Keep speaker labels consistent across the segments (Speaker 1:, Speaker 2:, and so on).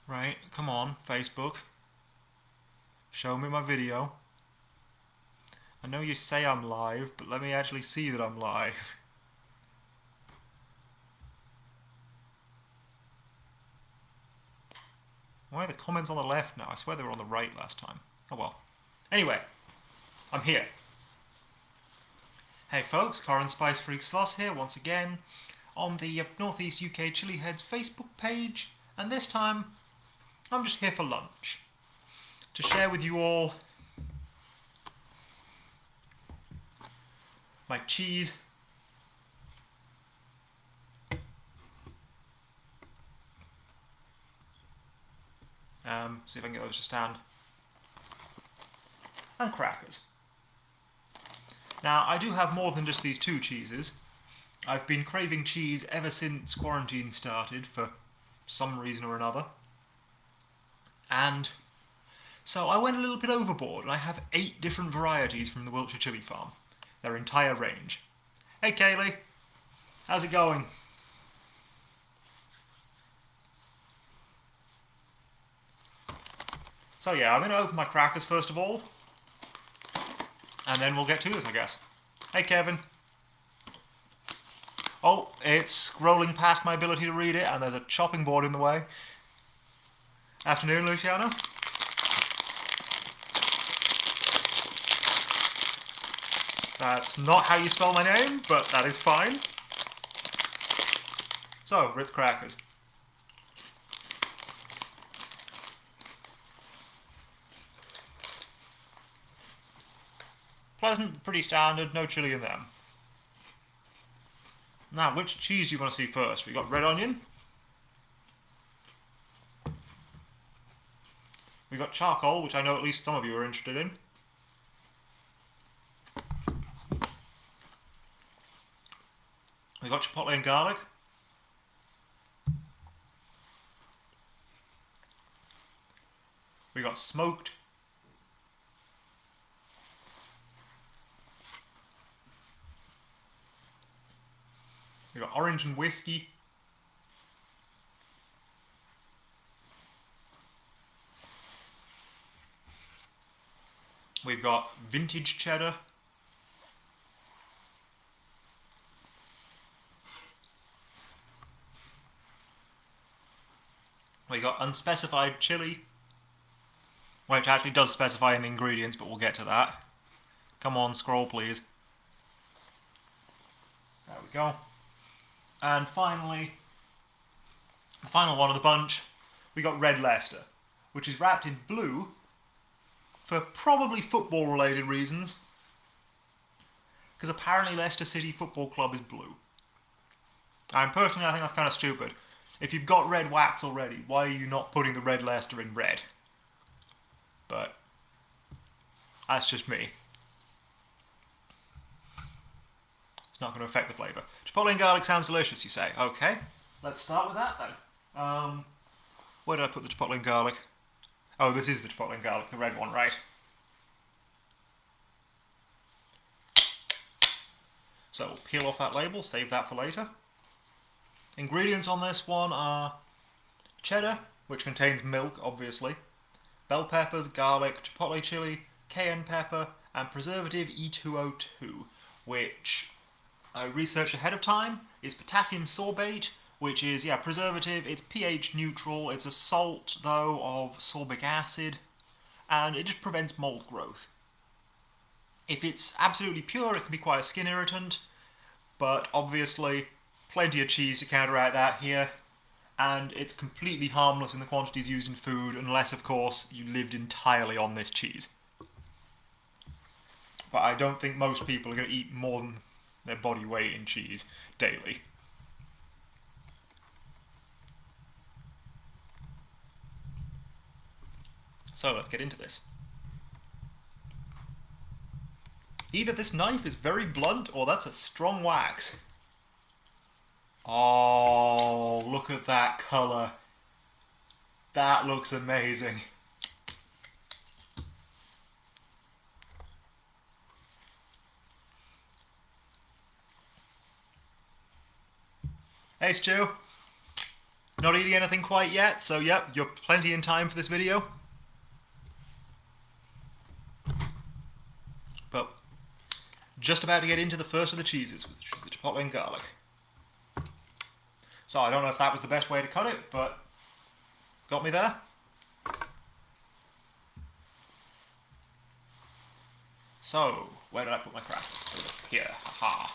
Speaker 1: Right, come on, Facebook. Show me my video. I know you say I'm live, but let me actually see that I'm live. Why are the comments on the left now? I swear they were on the right last time. Oh well. Anyway, I'm here. Hey folks, Coran Spice Freak Sloss here once again on the Northeast UK Chilli-heads Facebook page, and this time I'm just here for lunch to share with you all my cheese, see if I can get those to stand, and crackers. Now, I do have more than just these two cheeses. I've been craving cheese ever since quarantine started for some reason or another. And so I went a little bit overboard, and I have 8 different varieties from the Wiltshire Chilli Farm. Their entire range. Hey Kaylee, how's it going? So yeah, I'm going to open my crackers first of all, and then we'll get to this, I guess. Hey Kevin. Oh, it's scrolling past my ability to read it, and there's a chopping board in the way. Afternoon, Luciano. That's not how you spell my name, but that is fine. So, Ritz crackers. Pleasant, pretty standard, no chili in them. Now, which cheese do you want to see first? We've got red onion. We've got charcoal, which I know at least some of you are interested in. We've got Chipotle and Garlic. We've got smoked. We've got orange and whiskey. We've got vintage cheddar. We've got unspecified chili, which actually does specify in the ingredients, but we'll get to that. Come on, scroll please. There we go. And finally, the final one of the bunch, we got red Leicester, which is wrapped in blue for probably football related reasons, because apparently Leicester City Football Club is blue. And personally I think that's kind of stupid. If you've got red wax already, why are you not putting the red Leicester in red? But that's just me. It's not going to affect the flavour. Chipotle and garlic sounds delicious, you say. Okay, let's start with that then. Where did I put the chipotle and garlic? Oh, this is the chipotle and garlic, the red one, right? So we'll peel off that label, save that for later. Ingredients on this one are cheddar, which contains milk, obviously, bell peppers, garlic, chipotle chili, cayenne pepper, and preservative E202, which I researched ahead of time is potassium sorbate, which is, yeah, preservative. It's pH neutral. It's a salt, though, of sorbic acid, and it just prevents mold growth. If it's absolutely pure, it can be quite a skin irritant, but obviously plenty of cheese to counteract that here, and it's completely harmless in the quantities used in food, unless, of course, you lived entirely on this cheese. But I don't think most people are going to eat more than their body weight in cheese daily. So let's get into this. Either this knife is very blunt or that's a strong wax. Oh, look at that colour. That looks amazing. Hey Stu. Not eating anything quite yet, so yep, you're plenty in time for this video. But just about to get into the first of the cheeses, which is the Chipotle and Garlic. So I don't know if that was the best way to cut it, but got me there. So, where did I put my crackers? Over here, haha.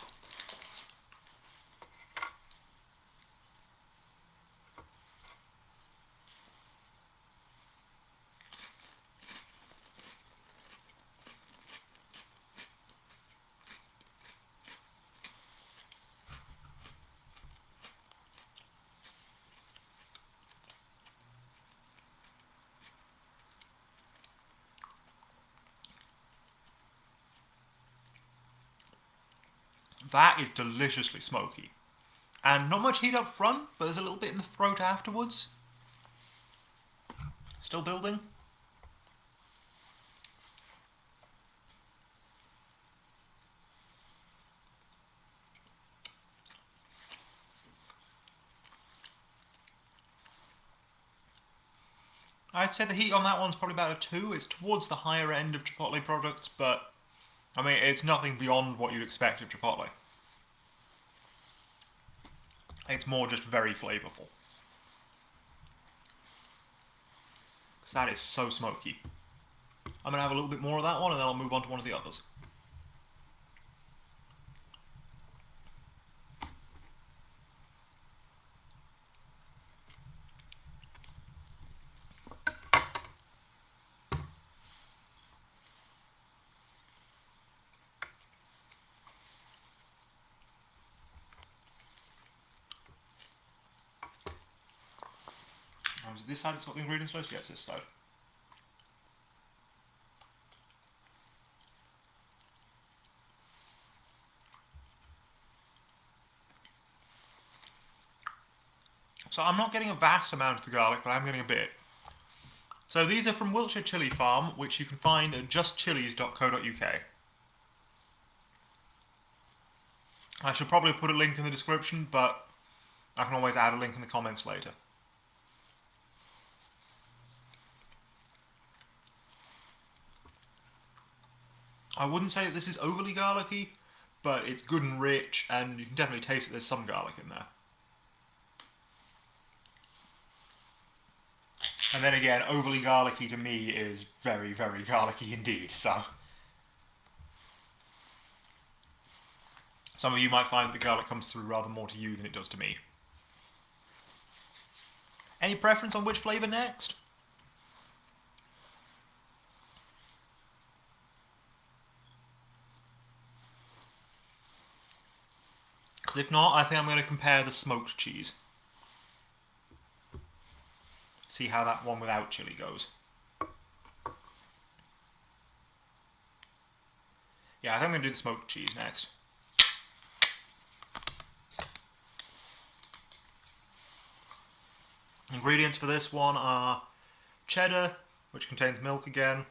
Speaker 1: That is deliciously smoky. And not much heat up front, but there's a little bit in the throat afterwards. Still building. I'd say the heat on that one's probably about a 2. It's towards the higher end of Chipotle products, but I mean, it's nothing beyond what you'd expect of Chipotle. It's more just very flavorful. Because that is so smoky. I'm going to have a little bit more of that one and then I'll move on to one of the others. Is it this side that's got the ingredients list? Yeah, it's this side. So I'm not getting a vast amount of the garlic, but I'm getting a bit. So these are from Wiltshire Chilli Farm, which you can find at justchilies.co.uk. I should probably put a link in the description, but I can always add a link in the comments later. I wouldn't say that this is overly garlicky, but it's good and rich, and you can definitely taste that there's some garlic in there. And then again, overly garlicky to me is very, very garlicky indeed, so. Some of you might find that the garlic comes through rather more to you than it does to me. Any preference on which flavour next? Because if not, I think I'm going to compare the smoked cheese. See how that one without chili goes. Yeah, I think I'm going to do the smoked cheese next. Ingredients for this one are cheddar, which contains milk again,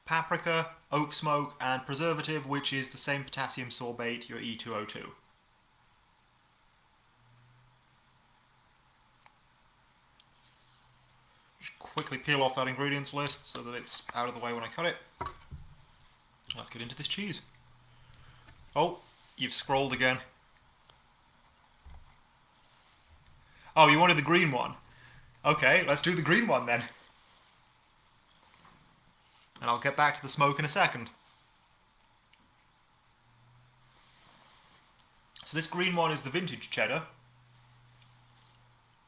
Speaker 1: paprika, oak smoke, and preservative, which is the same potassium sorbate, your E2O2. Just quickly peel off that ingredients list so that it's out of the way when I cut it. Let's get into this cheese. Oh, you've scrolled again. Oh, you wanted the green one. Okay, let's do the green one then. And I'll get back to the smoke in a second. So this green one is the vintage cheddar,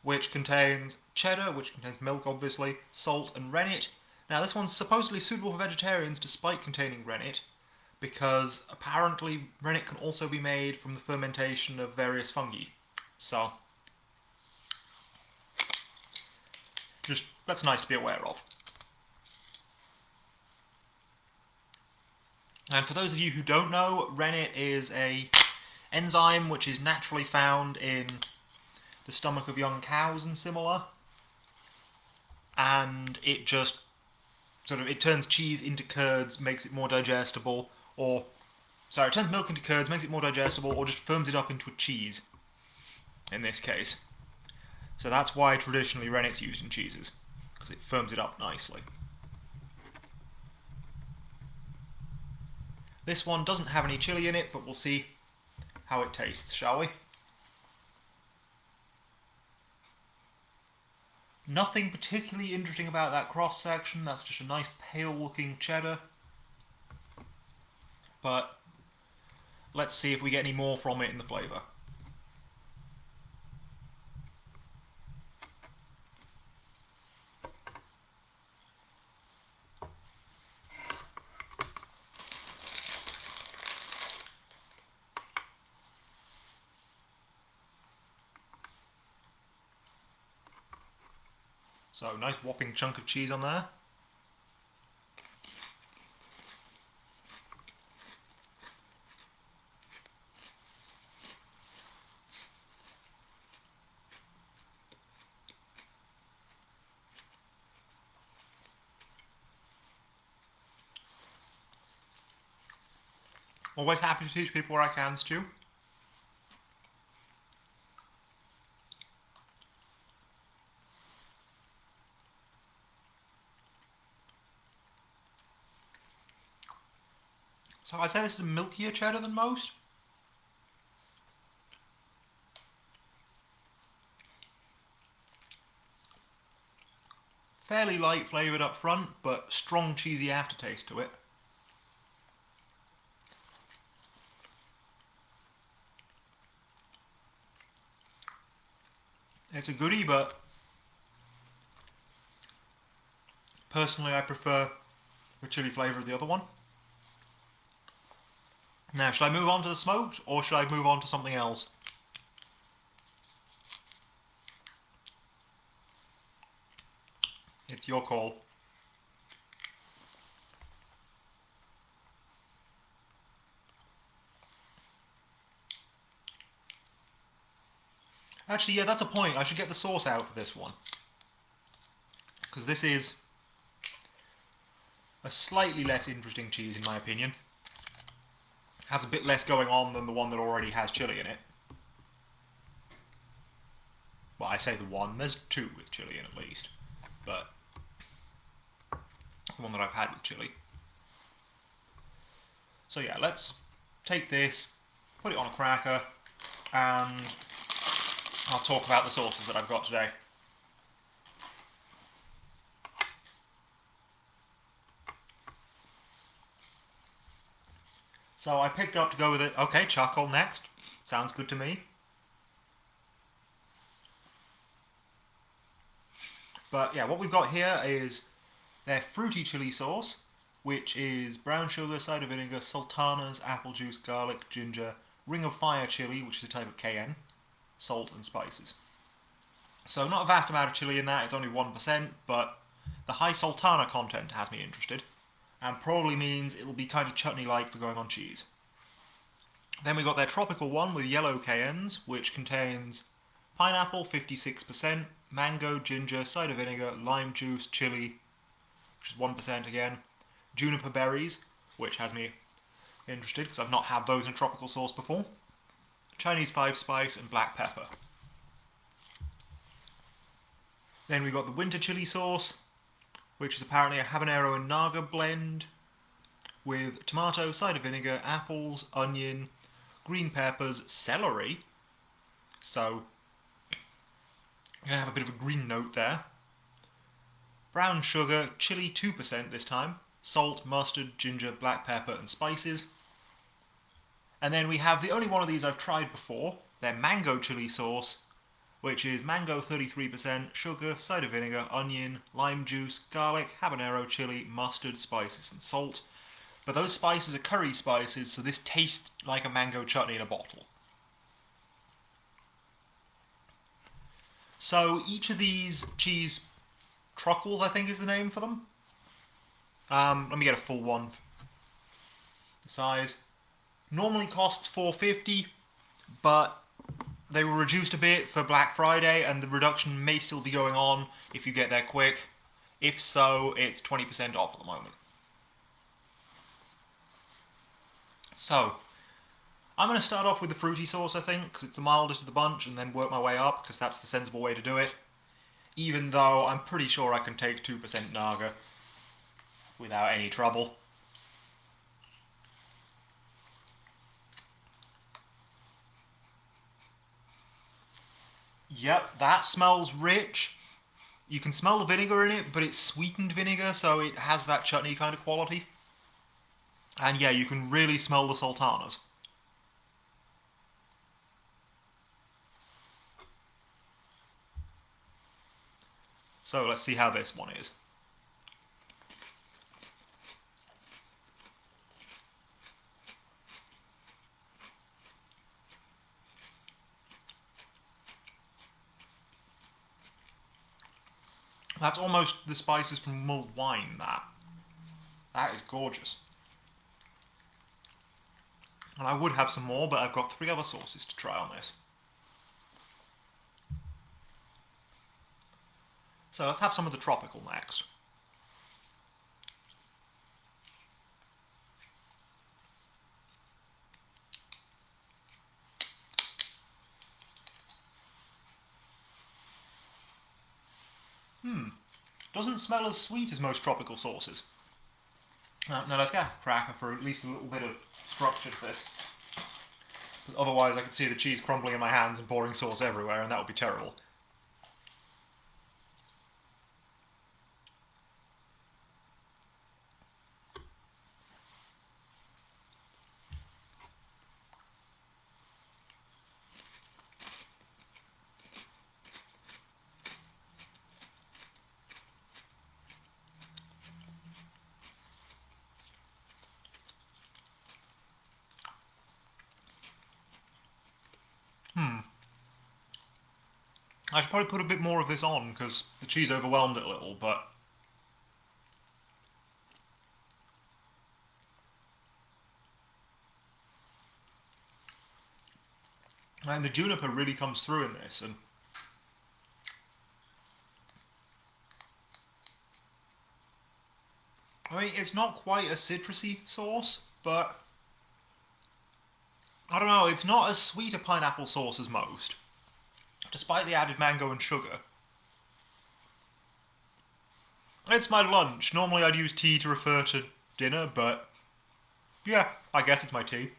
Speaker 1: which contains cheddar, which contains milk obviously, salt and rennet. Now this one's supposedly suitable for vegetarians despite containing rennet, because apparently rennet can also be made from the fermentation of various fungi. So, just that's nice to be aware of. And for those of you who don't know, rennet is an enzyme which is naturally found in the stomach of young cows and similar, and it just it turns cheese into curds, makes it more digestible, or sorry, it turns milk into curds, makes it more digestible, or just firms it up into a cheese in this case. So that's why traditionally rennet's used in cheeses, because it firms it up nicely. This one doesn't have any chili in it, but we'll see how it tastes, shall we? Nothing particularly interesting about that cross section, that's just a nice pale looking cheddar. But let's see if we get any more from it in the flavour. So, nice whopping chunk of cheese on there. Always happy to teach people where I can, Stu. So I'd say this is a milkier cheddar than most. Fairly light flavoured up front, but strong cheesy aftertaste to it. It's a goodie, but personally I prefer the chili flavour of the other one. Now, should I move on to the smoked, or should I move on to something else? It's your call. Actually, yeah, that's a point. I should get the sauce out for this one. Because this is a slightly less interesting cheese, in my opinion. Has a bit less going on than the one that already has chili in it. Well, I say the one. There's two with chili in at least. But the one that I've had with chili. So yeah, let's take this, put it on a cracker, and I'll talk about the sauces that I've got today. So I picked up to go with it. Okay, charcoal next. Sounds good to me. But yeah, what we've got here is their fruity chili sauce, which is brown sugar, cider vinegar, sultanas, apple juice, garlic, ginger, ring of fire chili, which is a type of cayenne, salt and spices. So not a vast amount of chili in that, it's only 1%, but the high sultana content has me interested, and probably means it'll be kind of chutney-like for going on cheese. Then we got their tropical one with yellow cayennes, which contains pineapple 56%, mango, ginger, cider vinegar, lime juice, chili, which is 1% again, juniper berries, which has me interested because I've not had those in tropical sauce before, Chinese 5-spice, and black pepper. Then we got the winter chili sauce, which is apparently a habanero and naga blend with tomato, cider vinegar, apples, onion, green peppers, celery. So, you're going to have a bit of a green note there. Brown sugar, chili 2% this time, salt, mustard, ginger, black pepper, and spices. And then we have the only one of these I've tried before, their mango chili sauce, which is mango 33%, sugar, cider vinegar, onion, lime juice, garlic, habanero, chili, mustard, spices, and salt. But those spices are curry spices, so this tastes like a mango chutney in a bottle. So each of these cheese truckles, I think is the name for them. Let me get a full one. The size normally costs $4.50, but they were reduced a bit for Black Friday, and the reduction may still be going on if you get there quick. If so, it's 20% off at the moment. So, I'm going to start off with the fruity sauce, I think, because it's the mildest of the bunch, and then work my way up, because that's the sensible way to do it. Even though I'm pretty sure I can take 2% Naga without any trouble. Yep, that smells rich. You can smell the vinegar in it, but it's sweetened vinegar, so it has that chutney kind of quality. And yeah, you can really smell the sultanas. So let's see how this one is. That's almost the spices from mulled wine, that. That is gorgeous. And I would have some more, but I've got 3 other sauces to try on this. So let's have some of the tropical next. Doesn't smell as sweet as most tropical sauces. Now let's get a cracker for at least a little bit of structure to this. Because otherwise I could see the cheese crumbling in my hands and pouring sauce everywhere, and that would be terrible. I should probably put a bit more of this on, because the cheese overwhelmed it a little, but... And the juniper really comes through in this, and... I mean, it's not quite a citrusy sauce, but... I don't know, it's not as sweet a pineapple sauce as most, despite the added mango and sugar. It's my lunch. Normally I'd use tea to refer to dinner, but yeah, I guess it's my tea.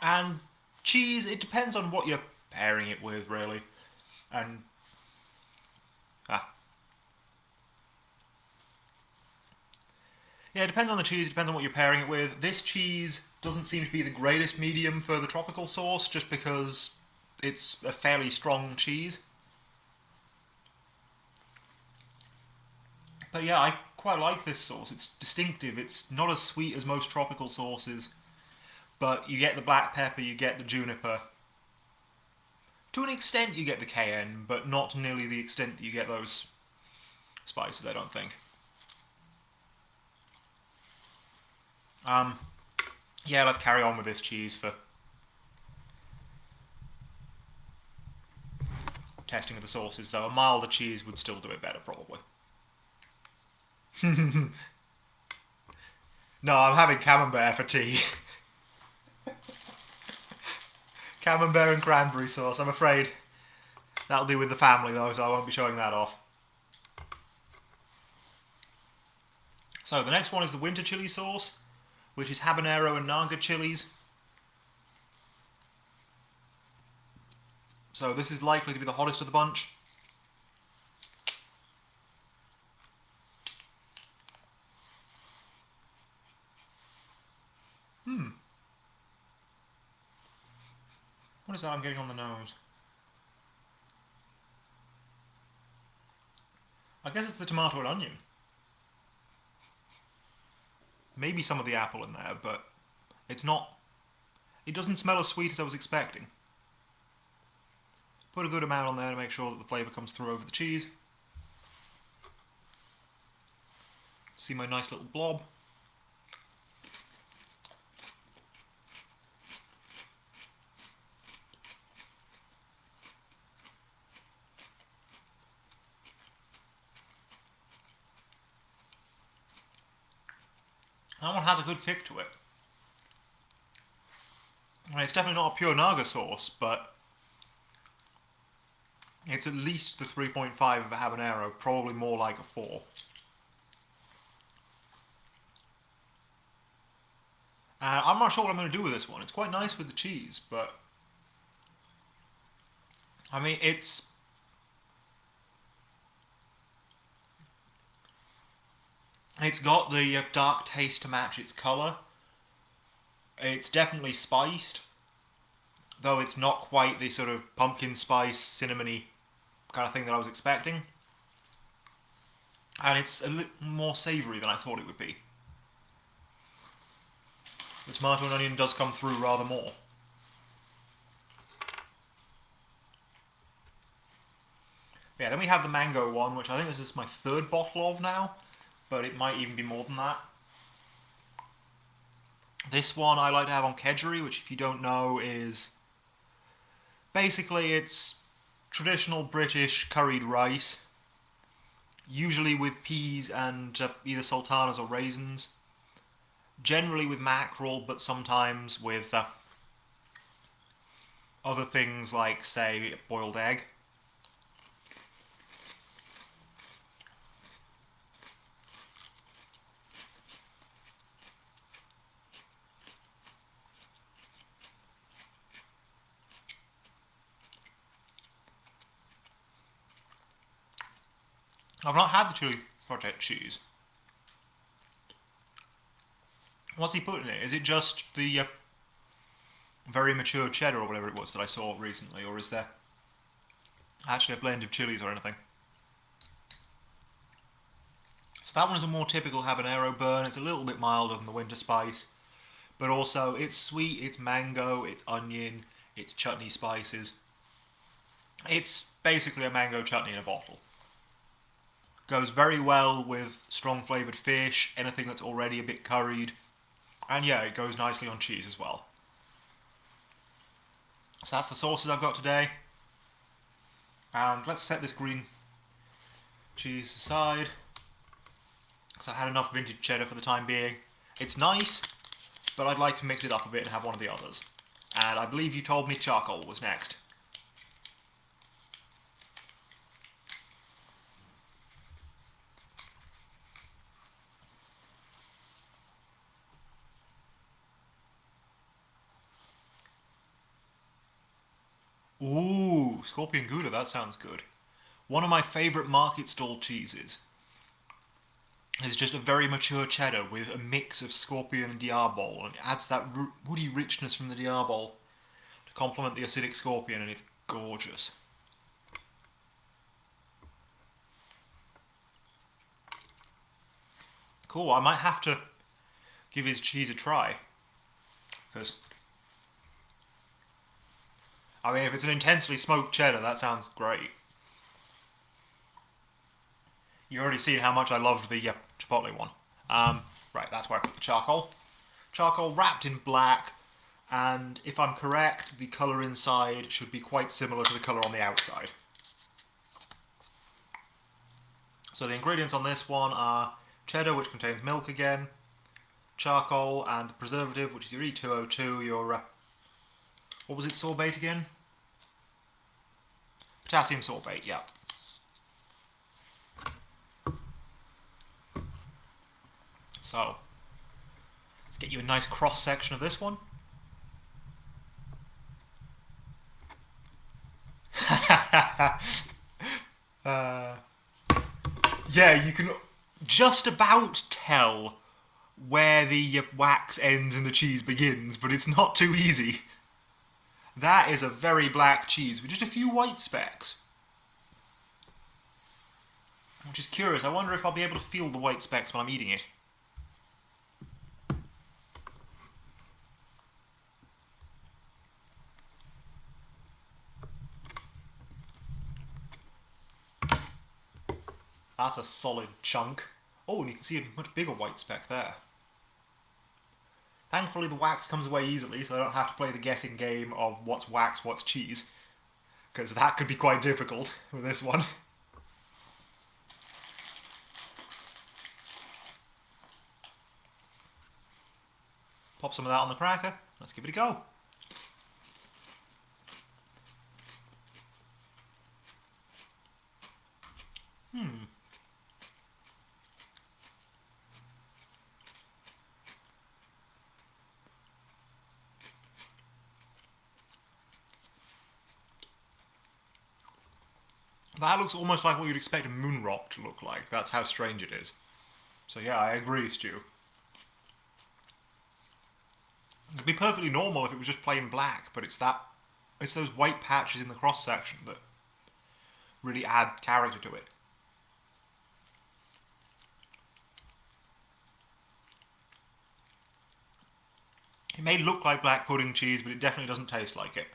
Speaker 1: And cheese, it depends on what you're pairing it with, really. And yeah, it depends on the cheese, it depends on what you're pairing it with. This cheese doesn't seem to be the greatest medium for the tropical sauce, just because it's a fairly strong cheese. But yeah, I quite like this sauce. It's distinctive. It's not as sweet as most tropical sauces, but you get the black pepper, you get the juniper. To an extent you get the cayenne, but not to nearly the extent that you get those spices, I don't think. Yeah, let's carry on with this cheese for testing of the sauces, though. A milder cheese would still do it better, probably. No, I'm having camembert for tea. Camembert and cranberry sauce. I'm afraid that'll be with the family, though, so I won't be showing that off. So the next one is the winter chili sauce, which is habanero and naga chilies. So this is likely to be the hottest of the bunch. What is that I'm getting on the nose? I guess it's the tomato and onion. Maybe some of the apple in there, but it's not... It doesn't smell as sweet as I was expecting. Put a good amount on there to make sure that the flavour comes through over the cheese. See my nice little blob? That one has a good kick to it. I mean, it's definitely not a pure Naga sauce, but it's at least the 3.5 of a habanero, probably more like a 4. I'm not sure what I'm going to do with this one. It's quite nice with the cheese, but I mean, it's got the dark taste to match its colour. It's definitely spiced, though it's not quite the sort of pumpkin spice, cinnamony kind of thing that I was expecting. And it's a little more savoury than I thought it would be. The tomato and onion does come through rather more. Yeah, then we have the mango one, which I think this is my 3rd bottle of now, but it might even be more than that. This one I like to have on kedgeree, which if you don't know is basically it's traditional British curried rice, usually with peas and either sultanas or raisins, generally with mackerel, but sometimes with other things like, say, boiled egg. I've not had the chili project cheese. What's he put in it? Is it just the very mature cheddar or whatever it was that I saw recently, or is there actually a blend of chilies or anything? So that one is a more typical habanero burn. It's a little bit milder than the winter spice, but also it's sweet, it's mango, it's onion, it's chutney spices. It's basically a mango chutney in a bottle. Goes very well with strong flavoured fish, anything that's already a bit curried, and yeah, it goes nicely on cheese as well. So that's the sauces I've got today. And let's set this green cheese aside, because I had enough vintage cheddar for the time being. It's nice, but I'd like to mix it up a bit and have one of the others. And I believe you told me charcoal was next. Ooh, Scorpion Gouda, that sounds good. One of my favourite market stall cheeses is just a very mature cheddar with a mix of Scorpion and Diarbol, and it adds that woody richness from the Diarbol to complement the acidic Scorpion, and it's gorgeous. Cool, I might have to give his cheese a try, because I mean, if it's an intensely smoked cheddar, that sounds great. You've already seen how much I loved the Chipotle one. Right, that's where I put the charcoal. Charcoal wrapped in black, and if I'm correct, the colour inside should be quite similar to the colour on the outside. So the ingredients on this one are cheddar, which contains milk again, charcoal, and the preservative, which is your E202, your what was it, sorbate again? Potassium sorbate, yeah. So, let's get you a nice cross section of this one. Yeah, you can just about tell where the wax ends and the cheese begins, but it's not too easy. That is a very black cheese with just a few white specks. Which is curious. I wonder if I'll be able to feel the white specks when I'm eating it. That's a solid chunk. Oh, and you can see a much bigger white speck there. Thankfully the wax comes away easily, so I don't have to play the guessing game of what's wax, what's cheese. Because that could be quite difficult with this one. Pop some of that on the cracker. Let's give it a go. That looks almost like what you'd expect a moon rock to look like. That's how strange it is. So yeah, I agree, Stu. It'd be perfectly normal if it was just plain black, but it's those white patches in the cross section that really add character to it. It may look like black pudding cheese, but it definitely doesn't taste like it.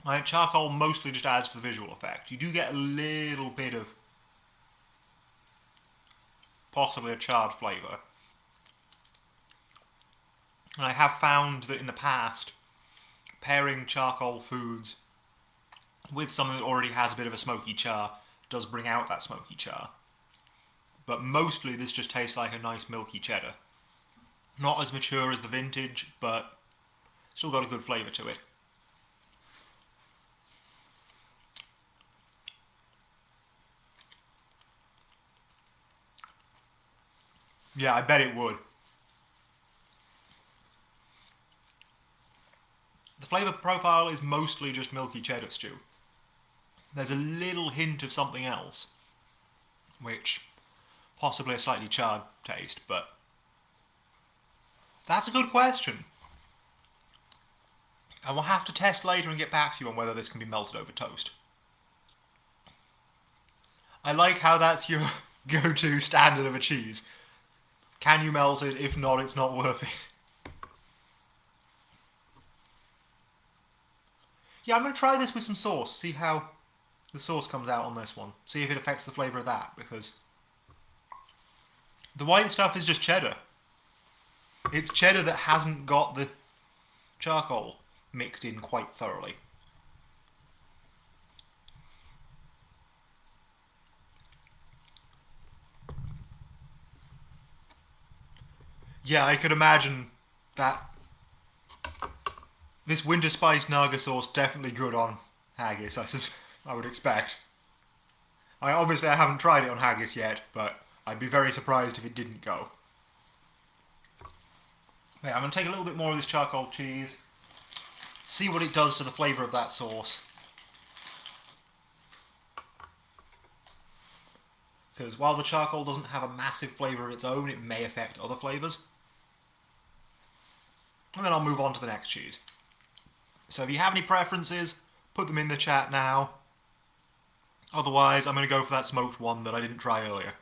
Speaker 1: Like, charcoal mostly just adds to the visual effect. You do get a little bit of possibly a charred flavour. And I have found that in the past, pairing charcoal foods with something that already has a bit of a smoky char does bring out that smoky char. But mostly this just tastes like a nice milky cheddar. Not as mature as the vintage, but still got a good flavour to it. Yeah, I bet it would. The flavour profile is mostly just milky cheddar stew. There's a little hint of something else, which possibly a slightly charred taste, but that's a good question. And we'll have to test later and get back to you on whether this can be melted over toast. I like how that's your go-to standard of a cheese. Can you melt it? If not, it's not worth it. Yeah, I'm going to try this with some sauce, see how the sauce comes out on this one. See if it affects the flavour of that, because the white stuff is just cheddar. It's cheddar that hasn't got the charcoal mixed in quite thoroughly. Yeah, I could imagine that this winter spice naga sauce definitely good on haggis, I would expect. Obviously I haven't tried it on haggis yet, but I'd be very surprised if it didn't go. Okay, I'm going to take a little bit more of this charcoal cheese, see what it does to the flavour of that sauce. Because while the charcoal doesn't have a massive flavour of its own, it may affect other flavours. And then I'll move on to the next cheese. So if you have any preferences, put them in the chat now. Otherwise, I'm going to go for that smoked one that I didn't try earlier.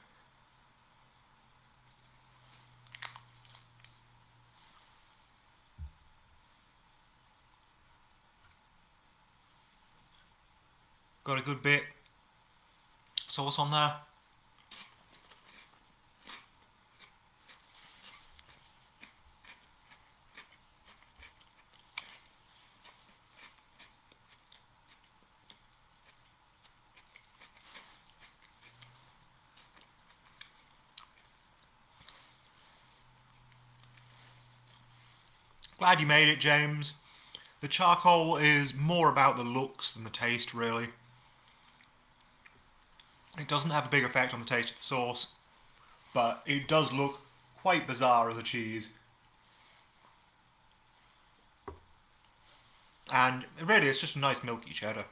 Speaker 1: Got a good bit sauce on there. Glad you made it, James. The charcoal is more about the looks than the taste, really. It doesn't have a big effect on the taste of the sauce, but it does look quite bizarre as a cheese. And really, it's just a nice milky cheddar.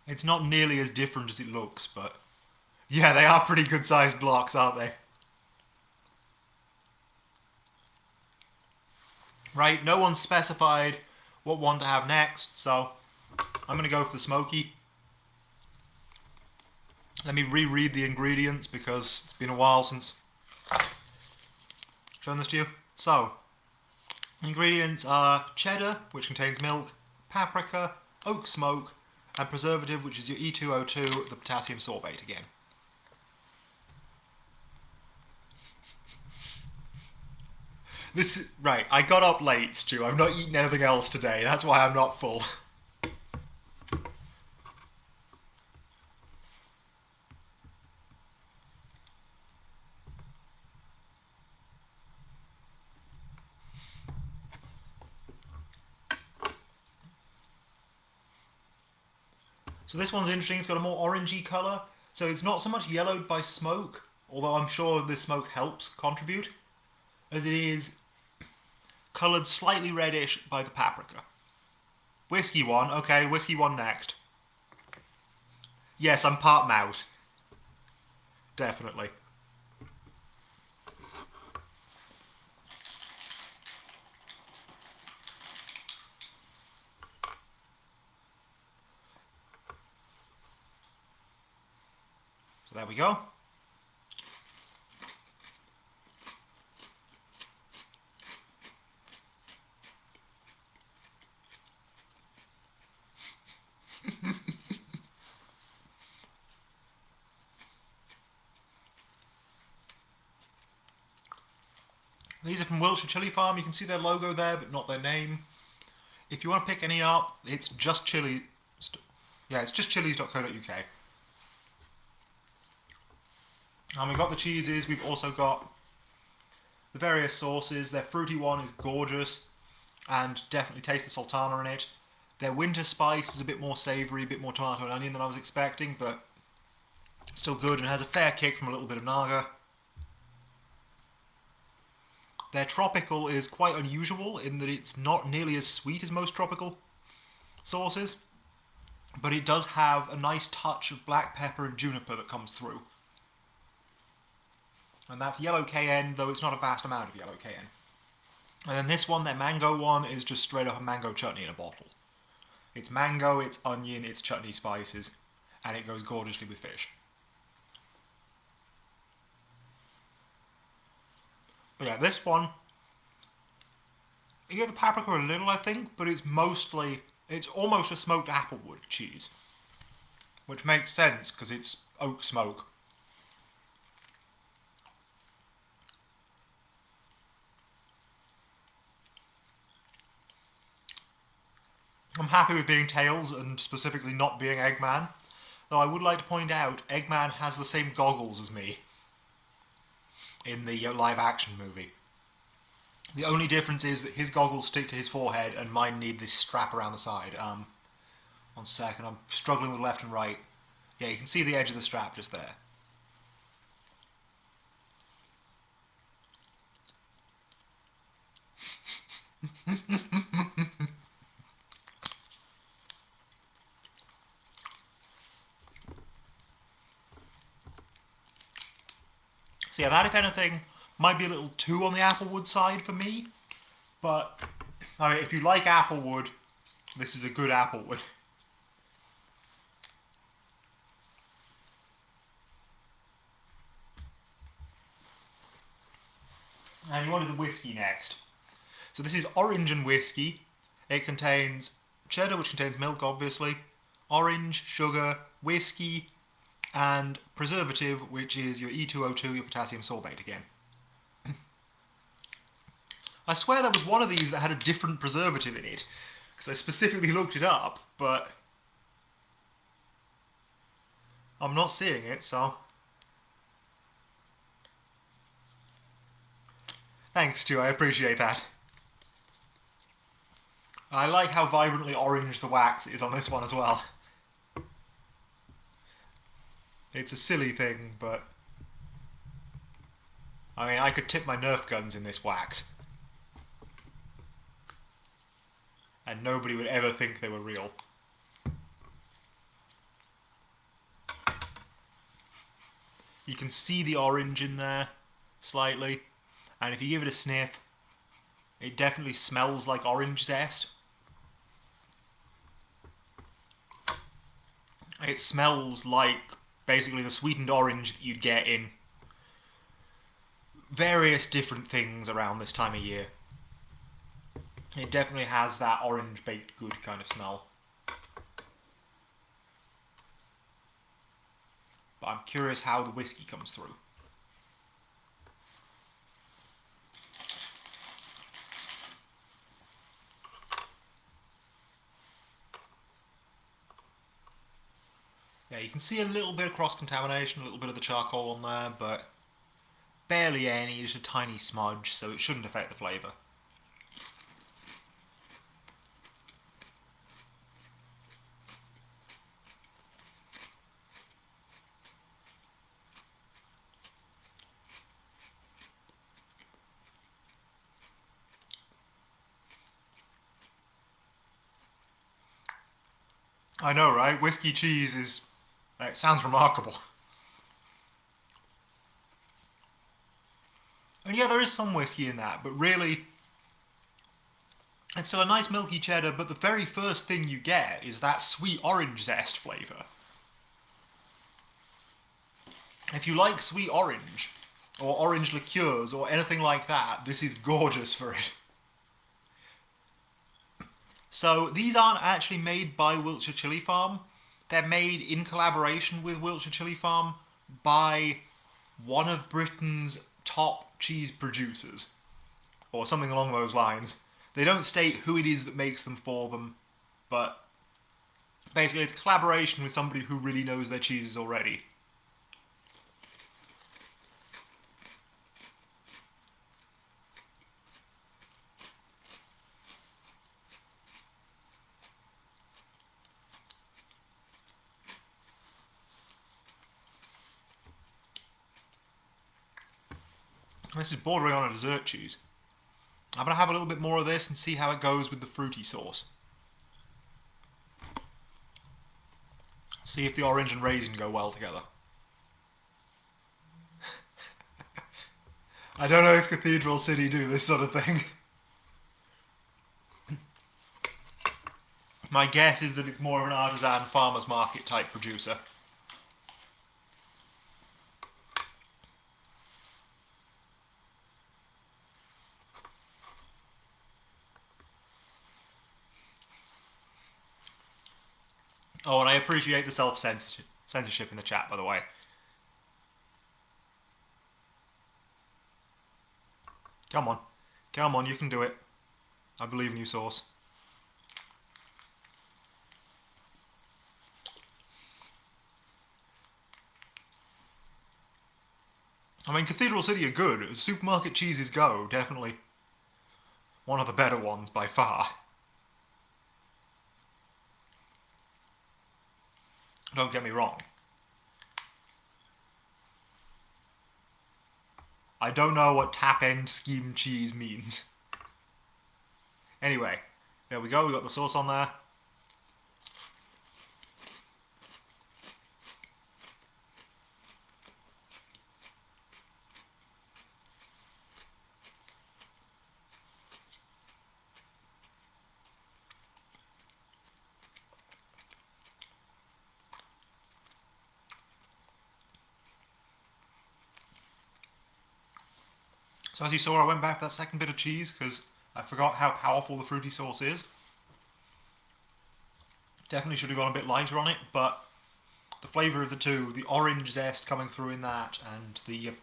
Speaker 1: It's not nearly as different as it looks, but yeah, they are pretty good sized blocks, aren't they? Right, no one's specified what one to have next, so I'm going to go for the smoky. Let me reread the ingredients because it's been a while since I've shown this to you. So, ingredients are cheddar, which contains milk, paprika, oak smoke, and preservative, which is your E2O2, the potassium sorbate again. Right, I got up late, Stu. I've not eaten anything else today. That's why I'm not full. So this one's interesting. It's got a more orangey colour. So it's not so much yellowed by smoke, although I'm sure the smoke helps contribute, as it is coloured slightly reddish by the paprika. Whiskey one. Okay, whiskey one next. Yes, I'm part mouse. Definitely. So there we go. These are from Wiltshire Chilli Farm. You can see their logo there, but not their name. If you want to pick any up, it's just chili. Yeah, it's just chilies.co.uk. And we've got the cheeses. We've also got the various sauces. Their fruity one is gorgeous, and definitely taste the sultana in it. Their winter spice is a bit more savoury, a bit more tomato and onion than I was expecting, but still good and has a fair kick from a little bit of naga. Their tropical is quite unusual in that it's not nearly as sweet as most tropical sauces, but it does have a nice touch of black pepper and juniper that comes through. And that's yellow cayenne, though it's not a vast amount of yellow cayenne. And then this one, their mango one, is just straight up a mango chutney in a bottle. It's mango, it's onion, it's chutney spices, and it goes gorgeously with fish. But yeah, this one, you get the paprika a little, I think, but it's almost a smoked applewood cheese, which makes sense because it's oak smoke. I'm happy with being Tails and specifically not being Eggman, though I would like to point out Eggman has the same goggles as me in the live action movie. The only difference is that his goggles stick to his forehead and mine need this strap around the side. 1 second, I'm struggling with left and right. Yeah, you can see the edge of the strap just there. So yeah, that, if anything, might be a little too on the applewood side for me. But I mean, if you like applewood, this is a good applewood. And you wanted the whiskey next. So this is orange and whiskey. It contains cheddar, which contains milk, obviously, orange, sugar, whiskey, and preservative, which is your E2O2, your potassium sorbate again. I swear there was one of these that had a different preservative in it, because I specifically looked it up, but I'm not seeing it, so... Thanks, Stu, I appreciate that. I like how vibrantly orange the wax is on this one as well. It's a silly thing, but... I mean, I could tip my Nerf guns in this wax. And nobody would ever think they were real. You can see the orange in there, slightly. And if you give it a sniff, it definitely smells like orange zest. It smells like basically the sweetened orange that you'd get in various different things around this time of year. It definitely has that orange baked good kind of smell. but I'm curious how the whiskey comes through. Yeah, you can see a little bit of cross-contamination, a little bit of the charcoal on there, but barely any, just a tiny smudge, so it shouldn't affect the flavour. I know, right? Whiskey cheese is... it sounds remarkable. And yeah, there is some whiskey in that, but really, it's still a nice milky cheddar, but the very first thing you get is that sweet orange zest flavour. If you like sweet orange, or orange liqueurs, or anything like that, this is gorgeous for it. So these aren't actually made by Wiltshire Chilli Farm. They're made in collaboration with Wiltshire Chilli Farm by one of Britain's top cheese producers, or something along those lines. They don't state who it is that makes them for them, but basically it's a collaboration with somebody who really knows their cheeses already. This is bordering on a dessert cheese. I'm going to have a little bit more of this and see how it goes with the fruity sauce. See if the orange and raisin go well together. I don't know if Cathedral City do this sort of thing. My guess is that it's more of an artisan farmer's market type producer. Oh, and I appreciate the self-censorship in the chat, by the way. Come on. Come on, you can do it. I believe in you, Sauce. I mean, Cathedral City are good. As supermarket cheeses go, definitely one of the better ones by far. Don't get me wrong. I don't know what tap-end scheme cheese means. Anyway, there we go. We got the sauce on there. So as you saw, I went back for that second bit of cheese because I forgot how powerful the fruity sauce is. Definitely should have gone a bit lighter on it, but the flavour of the two, the orange zest coming through in that, and the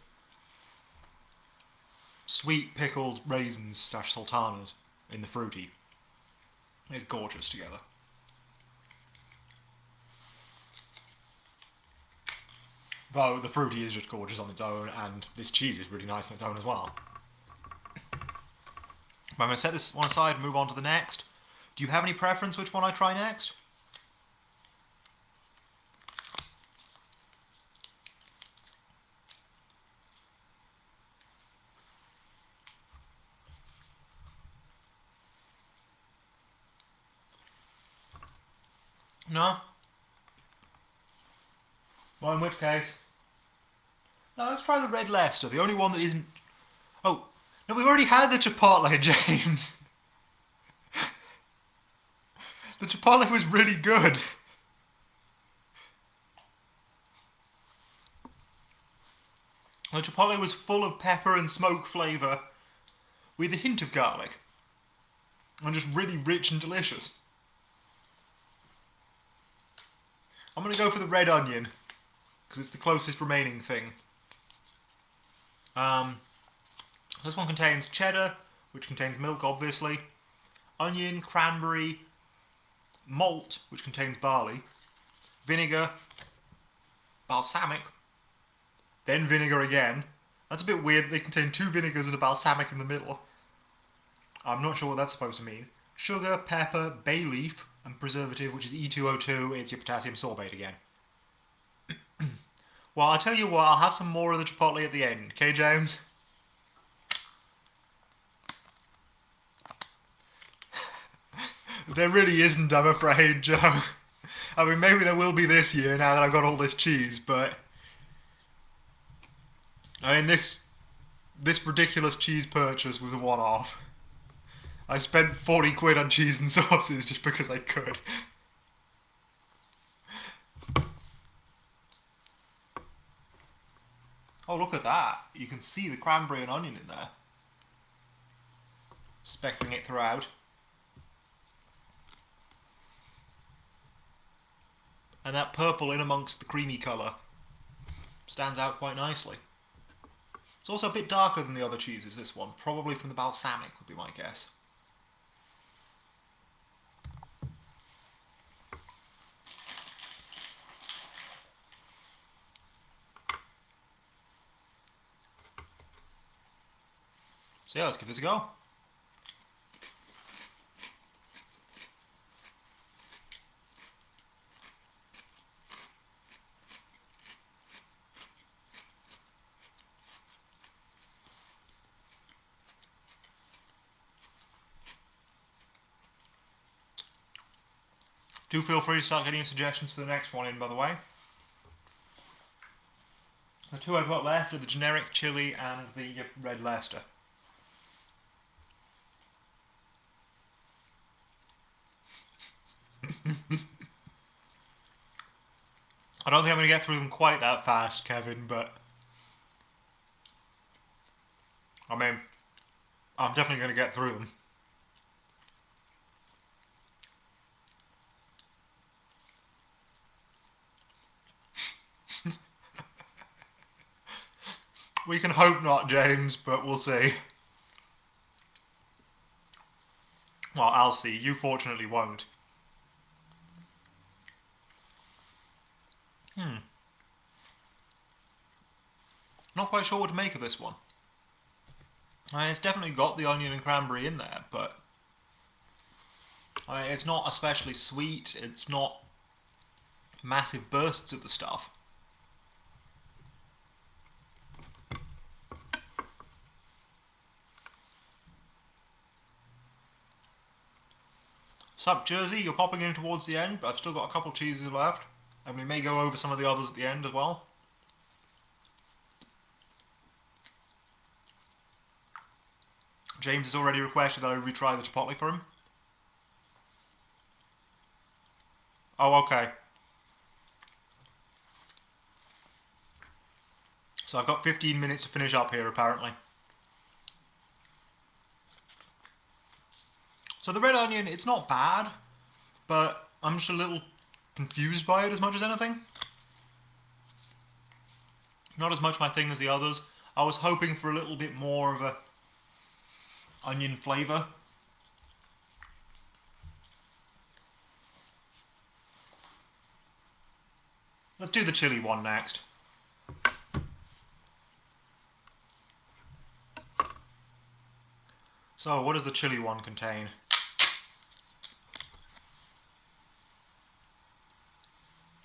Speaker 1: sweet pickled raisins / sultanas in the fruity, is gorgeous together. Though the fruity is just gorgeous on its own, and this cheese is really nice on its own as well. I'm going to set this one aside and move on to the next. Do you have any preference which one I try next? No? Well, in which case... No, let's try the Red Leicester, the only one that isn't... Oh, no, we've already had the Chipotle, James. The Chipotle was really good. The Chipotle was full of pepper and smoke flavour with a hint of garlic. And just really rich and delicious. I'm going to go for the red onion, because it's the closest remaining thing. This one contains cheddar, which contains milk, obviously, onion, cranberry, malt, which contains barley, vinegar, balsamic, then vinegar again. That's a bit weird. They contain 2 vinegars and a balsamic in the middle. I'm not sure what that's supposed to mean. Sugar, pepper, bay leaf, and preservative, which is E2O2. It's your potassium sorbate again. Well, I'll tell you what, I'll have some more of the chipotle at the end. Okay, James? There really isn't, I'm afraid, Joe. I mean, maybe there will be this year now that I've got all this cheese, but... I mean, this ridiculous cheese purchase was a one-off. I spent 40 quid on cheese and sauces just because I could. Oh, look at that. You can see the cranberry and onion in there. Speckling it throughout. And that purple in amongst the creamy colour stands out quite nicely. It's also a bit darker than the other cheeses, this one. Probably from the balsamic would be my guess. So yeah, let's give this a go. Do feel free to start getting suggestions for the next one in, by the way. The 2 I've got left are the generic chili and the red Leicester. I don't think I'm going to get through them quite that fast, Kevin, but... I mean, I'm definitely going to get through them. We can hope not, James, but we'll see. Well, I'll see. You fortunately won't. Not quite sure what to make of this one. I mean, it's definitely got the onion and cranberry in there, but... I mean, it's not especially sweet. It's not massive bursts of the stuff. Sup, Jersey, you're popping in towards the end, but I've still got a couple cheeses left, and we may go over some of the others at the end as well. James has already requested that I retry the chipotle for him. Oh, okay. So I've got 15 minutes to finish up here, apparently. So the red onion, it's not bad, but I'm just a little confused by it as much as anything. Not as much my thing as the others. I was hoping for a little bit more of a onion flavour. Let's do the chili one next. So, what does the chili one contain?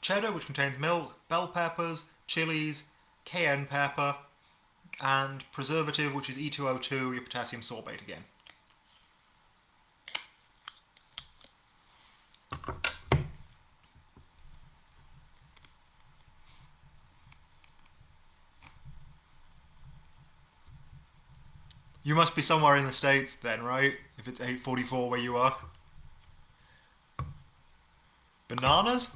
Speaker 1: Cheddar, which contains milk, bell peppers, chilies, cayenne pepper, and preservative, which is E2O2, your potassium sorbate again. You must be somewhere in the States then, right? If it's 8:44 where you are. Bananas?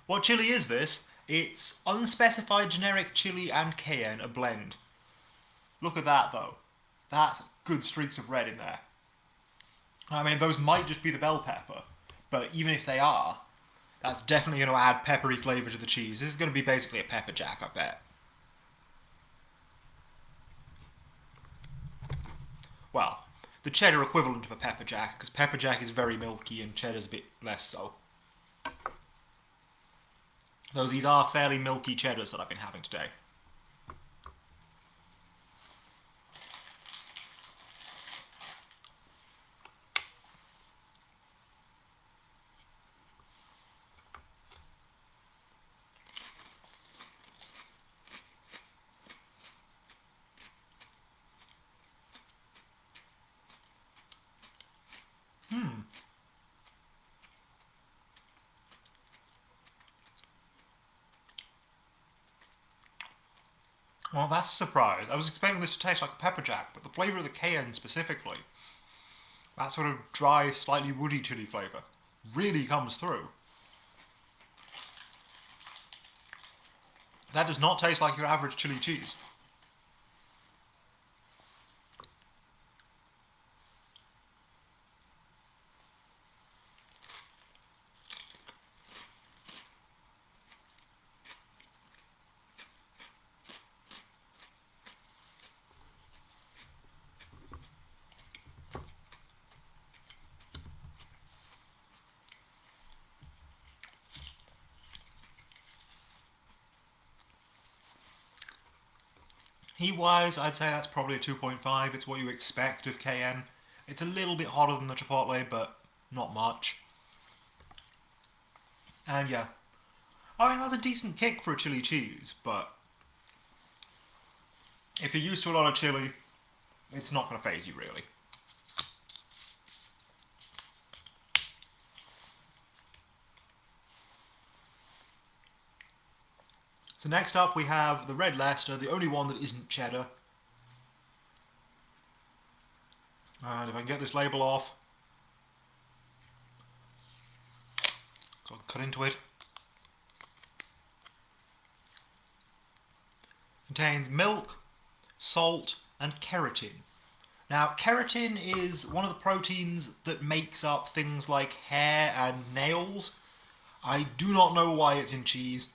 Speaker 1: What chili is this? It's unspecified generic chili and cayenne, a blend. Look at that though. That's good streaks of red in there. I mean, those might just be the bell pepper, but even if they are, That's definitely going to add peppery flavour to the cheese. This is going to be basically a pepper jack, I bet. Well, the cheddar equivalent of a pepper jack, because pepper jack is very milky and cheddar's a bit less so. Though these are fairly milky cheddars that I've been having today. Well, that's a surprise. I was expecting this to taste like a pepper jack, but the flavour of the cayenne specifically, that sort of dry, slightly woody chili flavour, really comes through. That does not taste like your average chili cheese. Heat-wise, I'd say that's probably a 2.5. It's what you expect of cayenne. It's a little bit hotter than the Chipotle, but not much. And yeah, I mean, that's a decent kick for a chili cheese, but if you're used to a lot of chili, it's not going to faze you, really. So next up we have the Red Leicester, the only one that isn't cheddar. And if I can get this label off, so I'll cut into it. Contains milk, salt, and keratin. Now, keratin is one of the proteins that makes up things like hair and nails. I do not know why it's in cheese.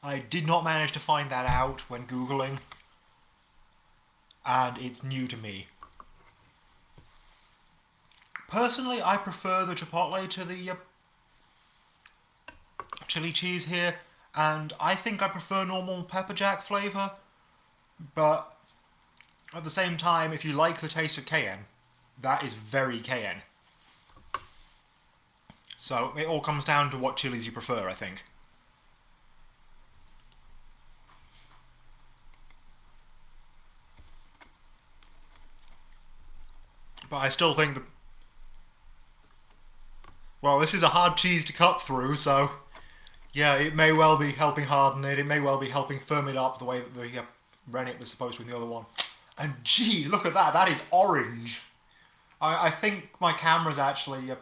Speaker 1: I did not manage to find that out when Googling, and it's new to me. Personally, I prefer the Chipotle to the chili cheese here, and I think I prefer normal pepper jack flavour, but at the same time, if you like the taste of cayenne, that is very cayenne. So it all comes down to what chilies you prefer, I think. But I still think that... Well, this is a hard cheese to cut through, so... Yeah, it may well be helping harden it. It may well be helping firm it up the way that the rennet was supposed to in the other one. And geez, look at that. That is orange. I think my camera's actually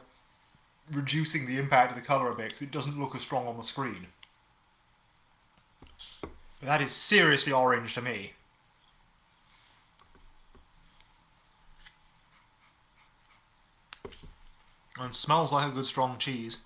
Speaker 1: reducing the impact of the colour a bit because it doesn't look as strong on the screen. But that is seriously orange to me. And smells like a good strong cheese.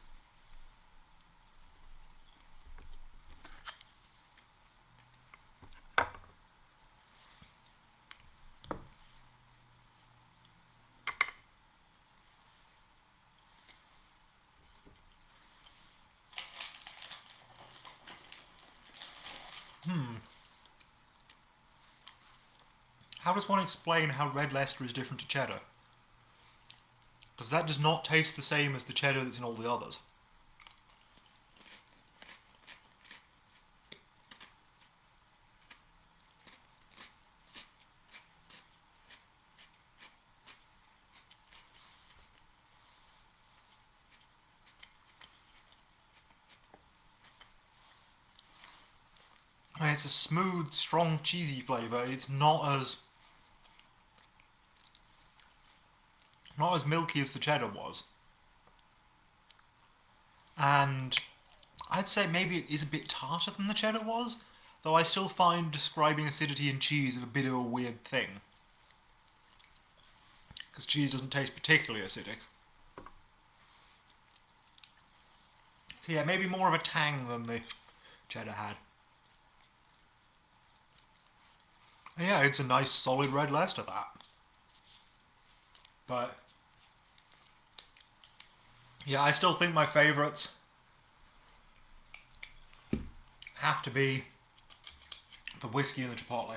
Speaker 1: How does one explain how Red Leicester is different to cheddar? Because that does not taste the same as the cheddar that's in all the others. It's a smooth, strong, cheesy flavour. It's not as milky as the cheddar was. And I'd say maybe it is a bit tartar than the cheddar was, though I still find describing acidity in cheese a bit of a weird thing. Because cheese doesn't taste particularly acidic. So yeah, maybe more of a tang than the cheddar had. And yeah, it's a nice solid red Leicester, that. But yeah, I still think my favourites have to be the whiskey and the Chipotle.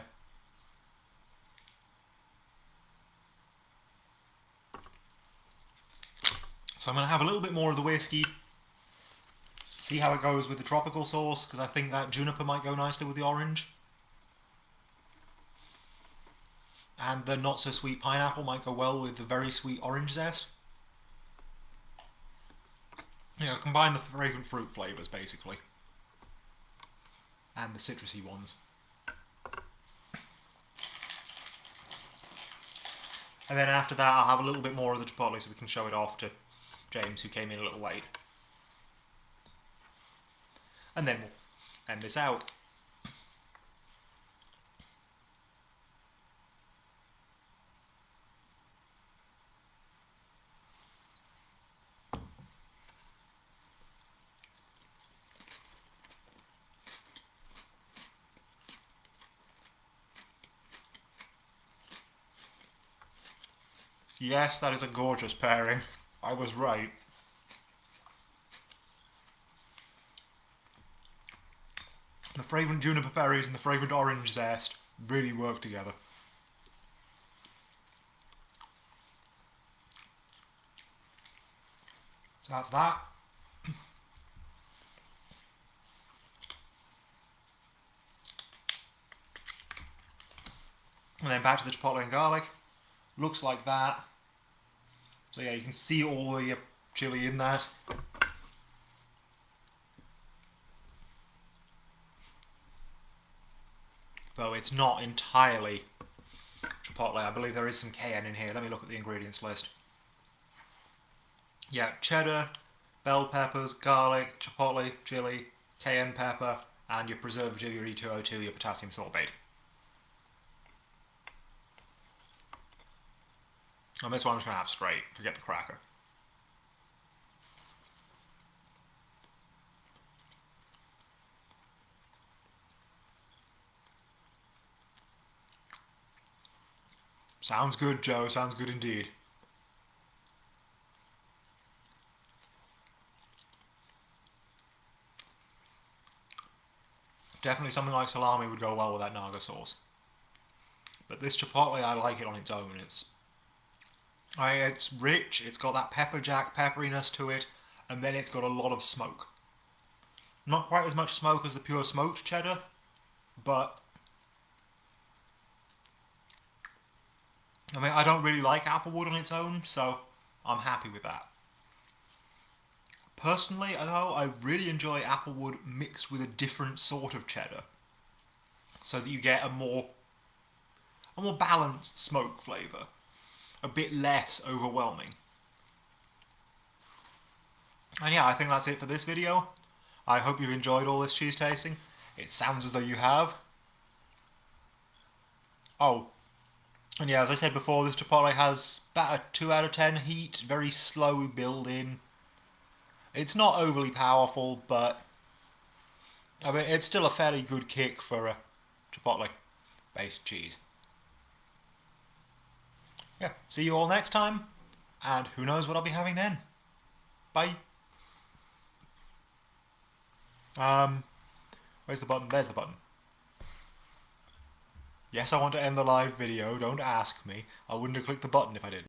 Speaker 1: So I'm going to have a little bit more of the whiskey, see how it goes with the tropical sauce, because I think that juniper might go nicely with the orange. And the not so sweet pineapple might go well with the very sweet orange zest. You know, combine the fragrant fruit flavours basically. And the citrusy ones. And then after that I'll have a little bit more of the Chipotle so we can show it off to James, who came in a little late. And then we'll end this out. Yes, that is a gorgeous pairing. I was right. The fragrant juniper berries and the fragrant orange zest really work together. So that's that. And then back to the Chipotle and Garlic. Looks like that. So yeah, you can see all the chili in that. Though it's not entirely Chipotle. I believe there is some cayenne in here. Let me look at the ingredients list. Yeah, cheddar, bell peppers, garlic, chipotle, chili, cayenne pepper, and your preservative, your E2O2, your potassium sorbate. And this one I'm just going to have straight, forget the cracker. Sounds good, Joe, sounds good indeed. Definitely something like salami would go well with that naga sauce. But this Chipotle, I like it on its own. It's rich, it's got that pepper jack pepperiness to it, and then it's got a lot of smoke. Not quite as much smoke as the pure smoked cheddar, but I mean, I don't really like applewood on its own, so I'm happy with that. Personally, though, I really enjoy applewood mixed with a different sort of cheddar, so that you get a more balanced smoke flavour, a bit less overwhelming. And yeah, I think that's it for this video. I hope you've enjoyed all this cheese tasting. It sounds as though you have. Oh, and yeah, as I said before, this Chipotle has about a 2 out of 10 heat, very slow build-in. It's not overly powerful, but I mean, it's still a fairly good kick for a Chipotle-based cheese. Yeah, see you all next time, and who knows what I'll be having then. Bye. Where's the button? There's the button. Yes, I want to end the live video, don't ask me. I wouldn't have clicked the button if I did.